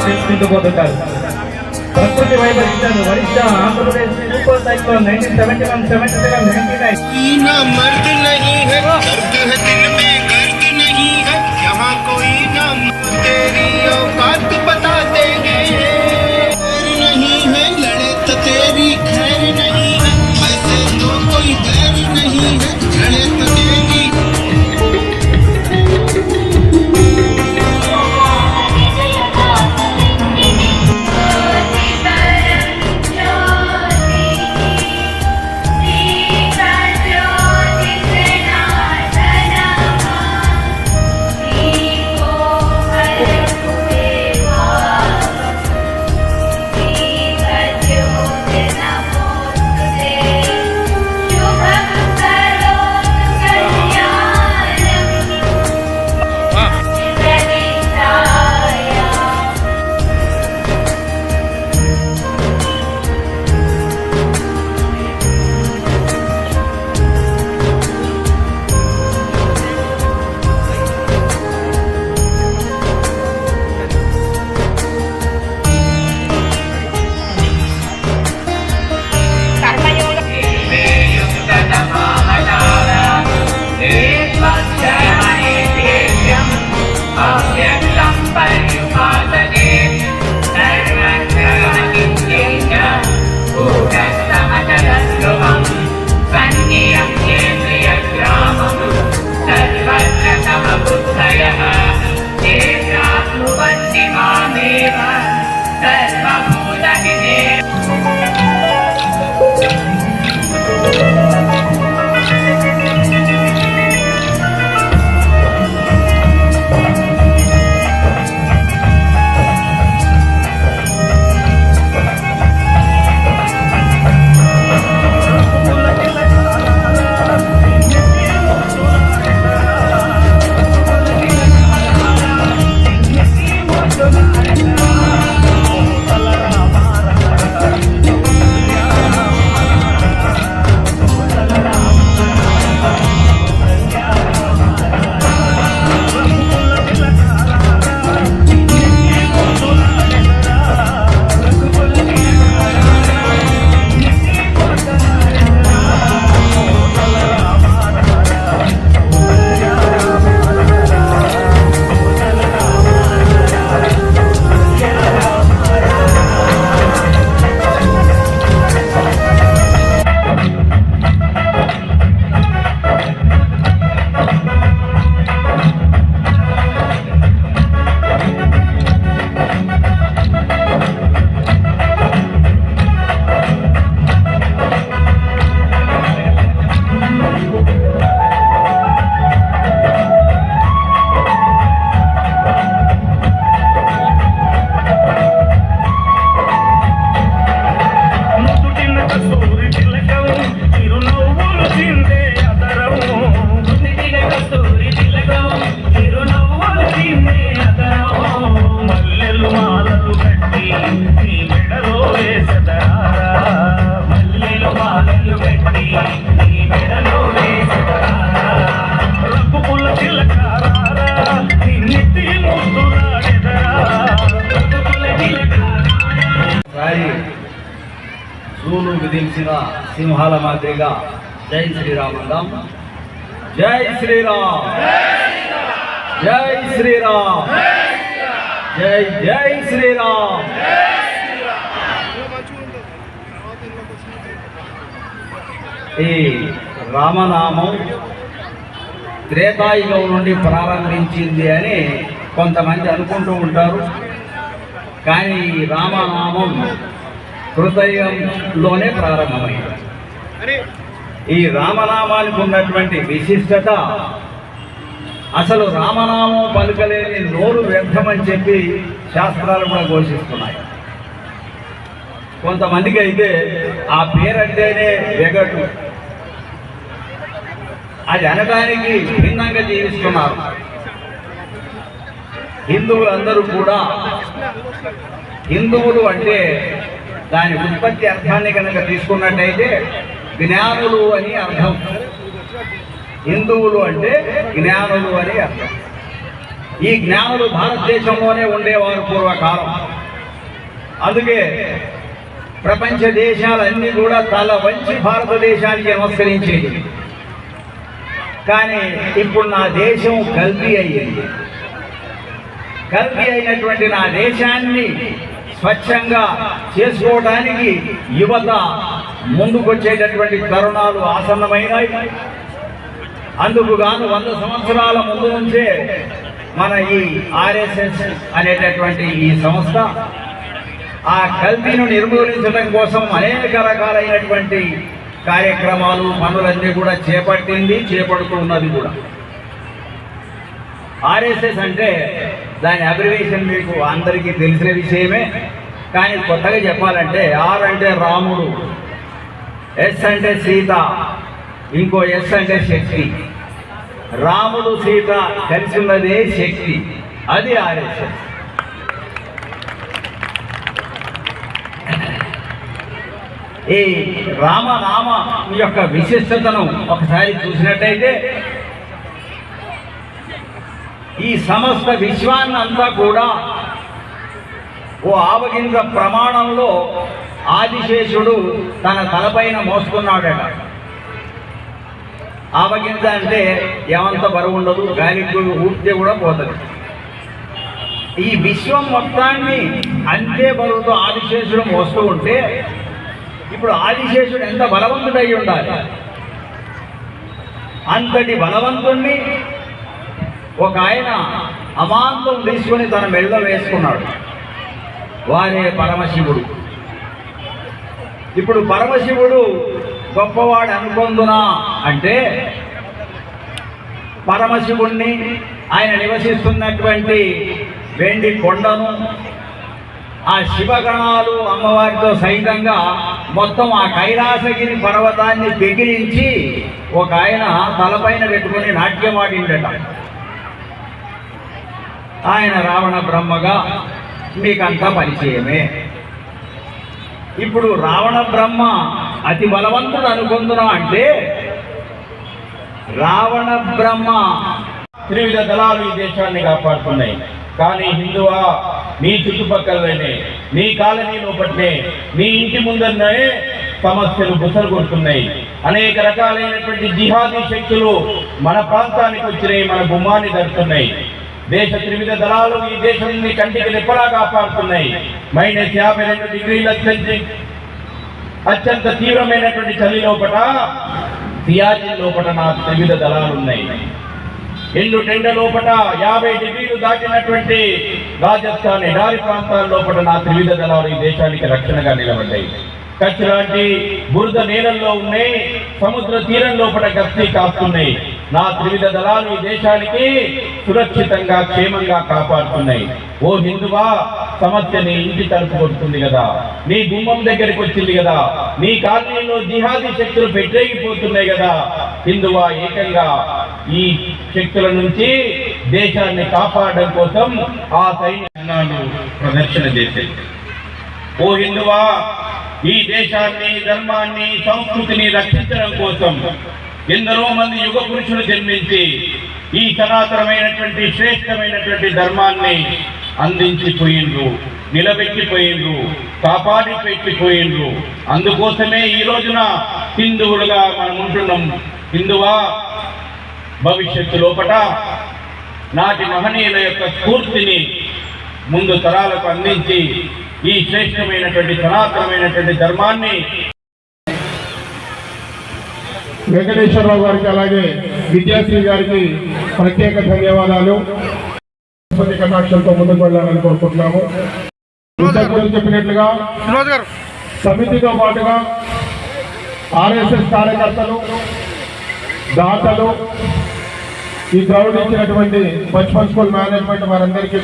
చేసుకుంటూ పోతుంటారు. ప్రకృతి వైపరీత్యాలు వరిష్ట ఆంధ్రప్రదేశ్ సూపర్ సైక్లోన్ 2 విధించిన సింహాల మాదిరిగా జై శ్రీరామ్ అందాం. జై శ్రీరామ్, జై శ్రీరామ్, జై జై శ్రీరామ్. ఈ రామనామం త్రేతాయుగం నుండి ప్రారంభించింది అని కొంతమంది అనుకుంటూ ఉంటారు. కానీ ఈ రామనామం కృతయుగంలోనే ప్రారంభమైంది. ఈ రామనామానికి ఉన్నటువంటి విశిష్టత, అసలు రామనామం పలుకలేని నోరు వ్యర్థమని చెప్పి శాస్త్రాలు కూడా ఘోషిస్తున్నాయి. కొంతమందికి అయితే ఆ పేరంటేనే వెగటు, అది అనడానికి భిన్నంగా జీవిస్తున్నారు. హిందువులందరూ కూడా, హిందువులు అంటే దాని ఉత్పత్తి అర్థాన్ని కనుక తీసుకున్నట్టయితే జ్ఞానులు అని అర్థం. హిందువులు అంటే జ్ఞానులు అని అర్థం. ఈ జ్ఞానులు భారతదేశంలోనే ఉండేవారు పూర్వకాలం. అందుకే ప్రపంచ దేశాలన్నీ కూడా తల వంచి భారతదేశానికి నమస్కరించేది. కానీ ఇప్పుడు నా దేశం కల్తీ అయ్యింది. కల్తీ అయినటువంటి నా దేశాన్ని స్వచ్ఛంగా చేసుకోవడానికి యువత ముందుకొచ్చేటటువంటి తరుణాలు ఆసన్నమైనాయి. అందుకు గాను 100 సంవత్సరాల ముందు నుంచే మన ఈ ఆర్ఎస్ఎస్ అనేటటువంటి ఈ సంస్థ ఆ కల్తీను నిర్మూలించడం కోసం అనేక రకాలైనటువంటి కార్యక్రమాలు పనులన్నీ కూడా చేపడుతూ ఉన్నది కూడా. ఆర్ఎస్ఎస్ అంటే దాని అబ్రివేషన్ మీకు అందరికీ తెలిసిన విషయమే. కానీ కొత్తగా చెప్పాలంటే ఆర్ అంటే రాముడు, ఎస్ అంటే సీత, ఇంకో ఎస్ అంటే శక్తి. రాముడు సీత కలిసి ఉన్నదే శక్తి, అది ఆర్ఎస్ఎస్. ఈ రామనామ యొక్క విశిష్టతను ఒకసారి చూసినట్టయితే ఈ సమస్త విశ్వాన్నంతా కూడా ఓ ఆవగింజ ప్రమాణంలో ఆదిశేషుడు తన తలపైన మోసుకున్నాడట. ఆవగింజ అంటే ఏమంత బరువు ఉండదు, గాలికి ఊపితే కూడా పోతుంది. ఈ విశ్వం మొత్తాన్ని అంతే బరువుతో ఆదిశేషుడు మోస్తూ ఉంటే ఇప్పుడు ఆదిశేషుడు ఎంత బలవంతుడై ఉండాలి. అంతటి బలవంతుణ్ణి ఒక ఆయన అమాంతం తీసుకొని తన మెళ్ళ వేసుకున్నాడు. వారే పరమశివుడు. ఇప్పుడు పరమశివుడు గొప్పవాడు అనుకొందునా అంటే పరమశివుణ్ణి, ఆయన నివసిస్తున్నటువంటి వెండి కొండను, ఆ శివగణాలు అమ్మవారితో సహితంగా మొత్తం ఆ కైలాసగిరి పర్వతాన్ని పెగిరించి ఒక ఆయన తలపైన పెట్టుకుని నాట్యం ఆడిండట. ఆయన రావణ బ్రహ్మగా మీకంతా పరిచయమే. ఇప్పుడు రావణ బ్రహ్మ అతి బలవంతుడు అనుకుంటున్నా అంటే రావణ బ్రహ్మ త్రివిధ దళాలు ఈ దేశాన్ని కాపాడుతున్నాయి. కానీ హిందువా, నీ చుట్టుపక్కలనే, నీ కాలనీలో పట్టే, నీ ఇంటి ముందరనే సమస్యలు బుసలుకొడుతున్నాయి. అనేక రకాలైనటువంటి జిహాదీ శక్తులు మన ప్రాంతానికి వచ్చినాయి, మన గుమ్మాన్ని ధరుతున్నాయి. దేశ త్రివిధ దళాలు ఈ దేశాన్ని కంటికి రెప్పలా కాపాడుతున్నాయి. -52 డిగ్రీల అత్యంత తీవ్రమైనటువంటి చలి లోపల, సియాచిన్ లోపల నా త్రివిధ దళాలు ఉన్నాయి. ఎండు టెండ లోపల 50 డిగ్రీలు దాటినటువంటి రాజస్థాన్ ఎడారి ప్రాంతాల లోపల నా త్రివిధ దళాలు ఈ దేశానికి రక్షణగా నిలబడ్డాయి. కచ్ లాంటి బురద నేలల్లో ఉన్నాయి, సముద్ర తీరం లోపల గస్తీ కాస్తున్నాయి. నా త్రివిధ దళాలు ఈ దేశానికి సురక్షితంగా క్షేమంగా కాపాడుతున్నాయి. ఓ హిందువా, సమస్య నీ ఇంటి తలుపు కొడుతుంది కదా, నీ గుమ్మం దగ్గరికి వచ్చింది కదా, నీ కాలనీలో జిహాదీ శక్తులు పెట్టేగిపోతున్నాయి కదా. హిందువా, ఏకంగా ఈ శక్తుల నుంచి దేశాన్ని కాపాడడం కోసం ఆ సైన్యాలు ప్రదర్శన చేసేది. ఓ హిందువా, ఈ దేశాన్ని, ధర్మాన్ని, సంస్కృతిని రక్షించడం కోసం ఎందరో మంది యుగ పురుషులు జన్మించి ఈ సనాతనమైనటువంటి శ్రేష్టమైనటువంటి ధర్మాన్ని అందించిపోయిండ్రు, నిలబెట్టిపోయిండ్రు, కాపాడి పెట్టిపోయిండ్రు. అందుకోసమే ఈ రోజున హిందువులుగా మనం ఉంటున్నాం. హిందువా, భవిష్యత్తు లోపల నాటి మహనీయుల యొక్క స్ఫూర్తిని ముందు తరాలకు అందించి ఈ శ్రేష్టమైనటువంటి సనాతనమైనటువంటి ధర్మాన్ని వెంకటేశ్వరరావు గారికి, అలాగే విద్యాశ్రీ గారికి ప్రత్యేక ధన్యవాదాలు. కటాక్షంతో ముందుకు వెళ్ళాలని కోరుకుంటున్నాము. ఇంతకుముందు చెప్పినట్లుగా సమితితో పాటుగా ఆర్ఎస్ఎస్ కార్యకర్తలు, దాతలు, ఈ గ్రౌండ్ ఇచ్చినటువంటి బచ్పన్ స్కూల్ మేనేజ్మెంట్ వారందరికీ